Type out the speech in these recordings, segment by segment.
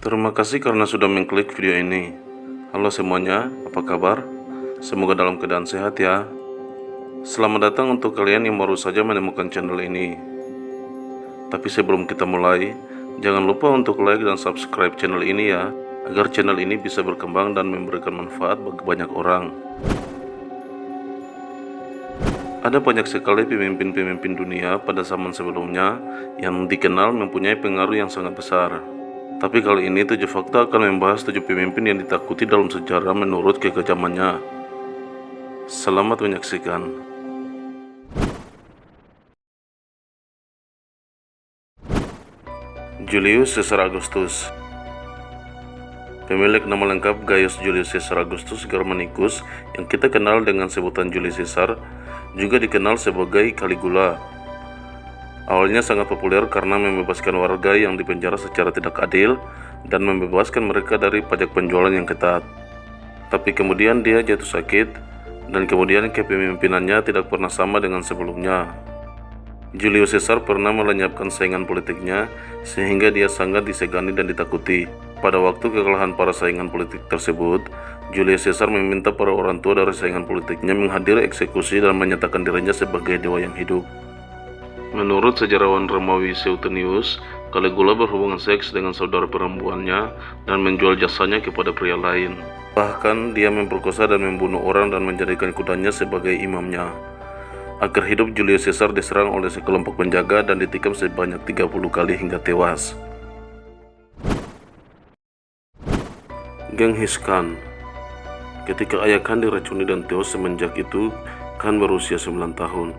Terima kasih karena sudah mengklik video ini. Halo semuanya, apa kabar? Semoga dalam keadaan sehat ya. Selamat datang untuk kalian yang baru saja menemukan channel ini. Tapi sebelum kita mulai, jangan lupa untuk like dan subscribe channel ini ya, agar channel ini bisa berkembang dan memberikan manfaat bagi banyak orang. Ada banyak sekali pemimpin-pemimpin dunia pada zaman sebelumnya yang dikenal mempunyai pengaruh yang sangat besar. Tapi kali ini 7 fakta akan membahas 7 pemimpin yang ditakuti dalam sejarah menurut kekejamannya. Selamat menyaksikan. Julius Caesar Augustus. Pemilik nama lengkap Gaius Julius Caesar Augustus Germanicus yang kita kenal dengan sebutan Julius Caesar, juga dikenal sebagai Caligula. Awalnya sangat populer karena membebaskan warga yang dipenjara secara tidak adil dan membebaskan mereka dari pajak penjualan yang ketat. Tapi kemudian dia jatuh sakit dan kemudian kepemimpinannya tidak pernah sama dengan sebelumnya. Julius Caesar pernah melenyapkan saingan politiknya sehingga dia sangat disegani dan ditakuti. Pada waktu kekalahan para saingan politik tersebut, Julius Caesar meminta para orang tua dari saingan politiknya menghadiri eksekusi dan menyatakan dirinya sebagai dewa yang hidup. Menurut sejarawan Romawi Suetonius, Caligula berhubungan seks dengan saudara perempuannya dan menjual jasanya kepada pria lain. Bahkan dia memperkosa dan membunuh orang dan menjadikan kudanya sebagai imamnya. Akhir hidup Julius Caesar diserang oleh sekelompok penjaga dan ditikam sebanyak 30 kali hingga tewas. Genghis Khan. Ketika ayah Khan diracuni dan tewas, semenjak itu Khan berusia 9 tahun.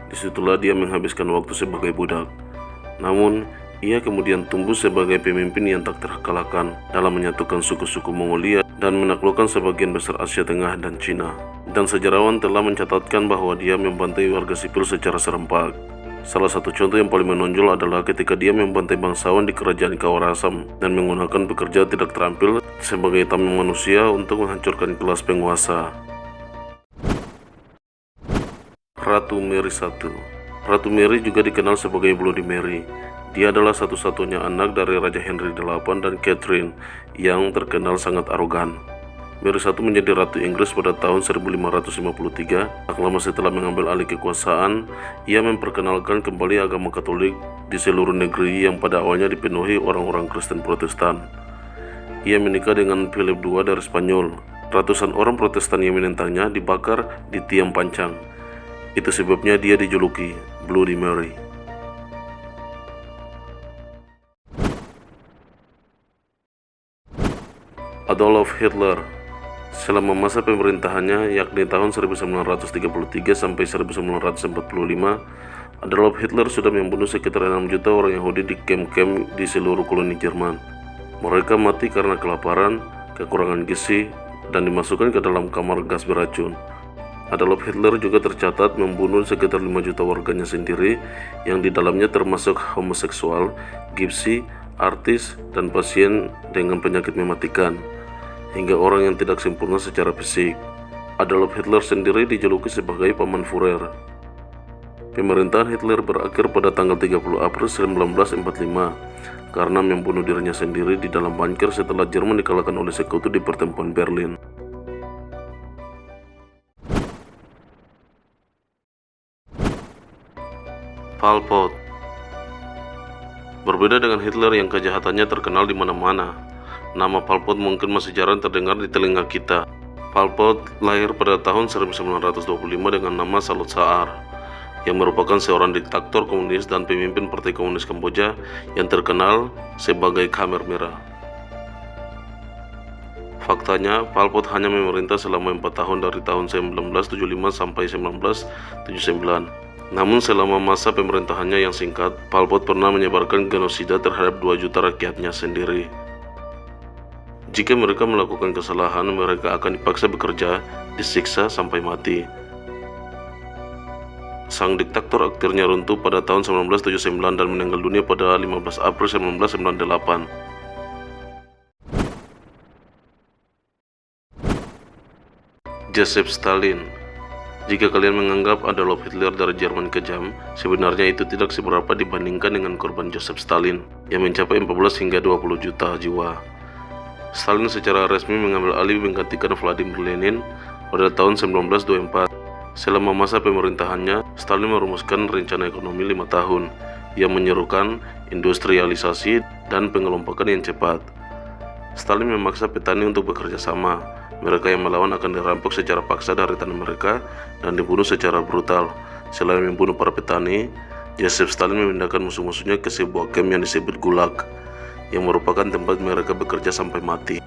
Disitulah dia menghabiskan waktu sebagai budak. Namun, ia kemudian tumbuh sebagai pemimpin yang tak terkalahkan dalam menyatukan suku-suku Mongolia dan menaklukkan sebagian besar Asia Tengah dan Cina. Dan sejarawan telah mencatatkan bahwa dia membantai warga sipil secara serempak. Salah satu contoh yang paling menonjol adalah ketika dia membantai bangsawan di kerajaan Kawarasam dan menggunakan pekerja tidak terampil sebagai tameng manusia untuk menghancurkan kelas penguasa. Ratu Mary I. Ratu Mary juga dikenal sebagai Bloody Mary. Dia adalah satu-satunya anak dari Raja Henry VIII dan Catherine yang terkenal sangat arogan. Mary I menjadi Ratu Inggris pada tahun 1553. Tak lama setelah mengambil alih kekuasaan, ia memperkenalkan kembali agama Katolik di seluruh negeri yang pada awalnya dipenuhi orang-orang Kristen Protestan. Ia menikah dengan Philip II dari Spanyol. Ratusan orang Protestan yang menentangnya dibakar di tiang pancang. Itu sebabnya dia dijuluki Bloody Mary. Adolf Hitler. Selama masa pemerintahannya, yakni tahun 1933 sampai 1945, Adolf Hitler sudah membunuh sekitar 6 juta orang Yahudi di kamp-kamp di seluruh koloni Jerman. Mereka mati karena kelaparan, kekurangan gizi, dan dimasukkan ke dalam kamar gas beracun. Adolf Hitler juga tercatat membunuh sekitar 5 juta warganya sendiri, yang di dalamnya termasuk homoseksual, gipsi, artis, dan pasien dengan penyakit mematikan, hingga orang yang tidak sempurna secara fisik. Adolf Hitler sendiri dijuluki sebagai Paman Führer. Pemerintahan Hitler berakhir pada tanggal 30 April 1945 karena membunuh dirinya sendiri di dalam bunker setelah Jerman dikalahkan oleh sekutu di pertempuran Berlin. Pol Pot. Berbeda dengan Hitler yang kejahatannya terkenal di mana-mana, nama Pol Pot mungkin masih jarang terdengar di telinga kita. Pol Pot lahir pada tahun 1925 dengan nama Salut Saar, yang merupakan seorang diktator komunis dan pemimpin Partai Komunis Kamboja yang terkenal sebagai Khmer Merah. Faktanya, Pol Pot hanya memerintah selama 4 tahun dari tahun 1975 sampai 1979. Namun selama masa pemerintahannya yang singkat, Pol Pot pernah menyebarkan genosida terhadap 2 juta rakyatnya sendiri. Jika mereka melakukan kesalahan, mereka akan dipaksa bekerja, disiksa sampai mati. Sang diktator akhirnya runtuh pada tahun 1979 dan meninggal dunia pada 15 April 1998. Joseph Stalin. Jika kalian menganggap Adolf Hitler dari Jerman kejam, sebenarnya itu tidak seberapa dibandingkan dengan korban Joseph Stalin yang mencapai 14 hingga 20 juta jiwa. Stalin secara resmi mengambil alih menggantikan Vladimir Lenin pada tahun 1924. Selama masa pemerintahannya, Stalin merumuskan rencana ekonomi 5 tahun yang menyerukan industrialisasi dan pengelompokan yang cepat. Stalin memaksa petani untuk bekerja sama. Mereka yang melawan akan dirampok secara paksa dari tanah mereka dan dibunuh secara brutal. Selain membunuh para petani, Joseph Stalin memindahkan musuh-musuhnya ke sebuah camp yang disebut Gulag, yang merupakan tempat mereka bekerja sampai mati.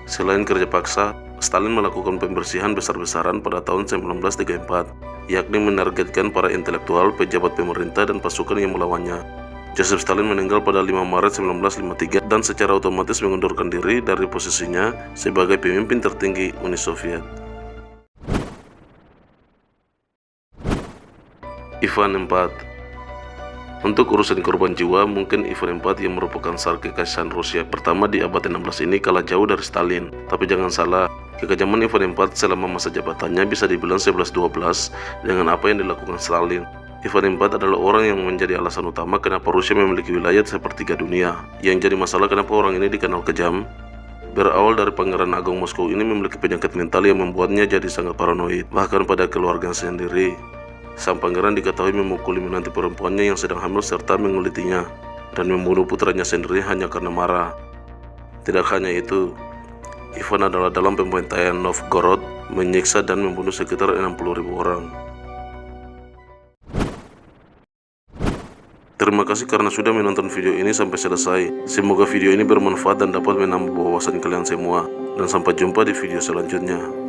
Selain kerja paksa, Stalin melakukan pembersihan besar-besaran pada tahun 1934, yakni menargetkan para intelektual, pejabat pemerintah, dan pasukan yang melawannya. Joseph Stalin meninggal pada 5 Maret 1953 dan secara otomatis mengundurkan diri dari posisinya sebagai pemimpin tertinggi Uni Soviet. Ivan IV. Untuk urusan korban jiwa, mungkin Ivan IV yang merupakan Tsar Kekaisaran Rusia pertama di abad 16 ini kalah jauh dari Stalin. Tapi jangan salah, kekejaman Ivan IV selama masa jabatannya bisa dibilang 11-12 dengan apa yang dilakukan Stalin. Ivan IV adalah orang yang menjadi alasan utama kenapa Rusia memiliki wilayah sepertiga dunia. Yang jadi masalah kenapa orang ini dikenal kejam? Berawal dari Pangeran Agung Moskow ini memiliki penyakit mental yang membuatnya jadi sangat paranoid, bahkan pada keluarga sendiri. Sang pangeran diketahui memukuli menantu perempuannya yang sedang hamil serta mengulitinya, dan membunuh putranya sendiri hanya karena marah. Tidak hanya itu, Ivan adalah dalam pembantaian Novgorod, menyiksa dan membunuh sekitar 60.000 orang. Terima kasih karena sudah menonton video ini sampai selesai. Semoga video ini bermanfaat dan dapat menambah wawasan kalian semua. Dan sampai jumpa di video selanjutnya.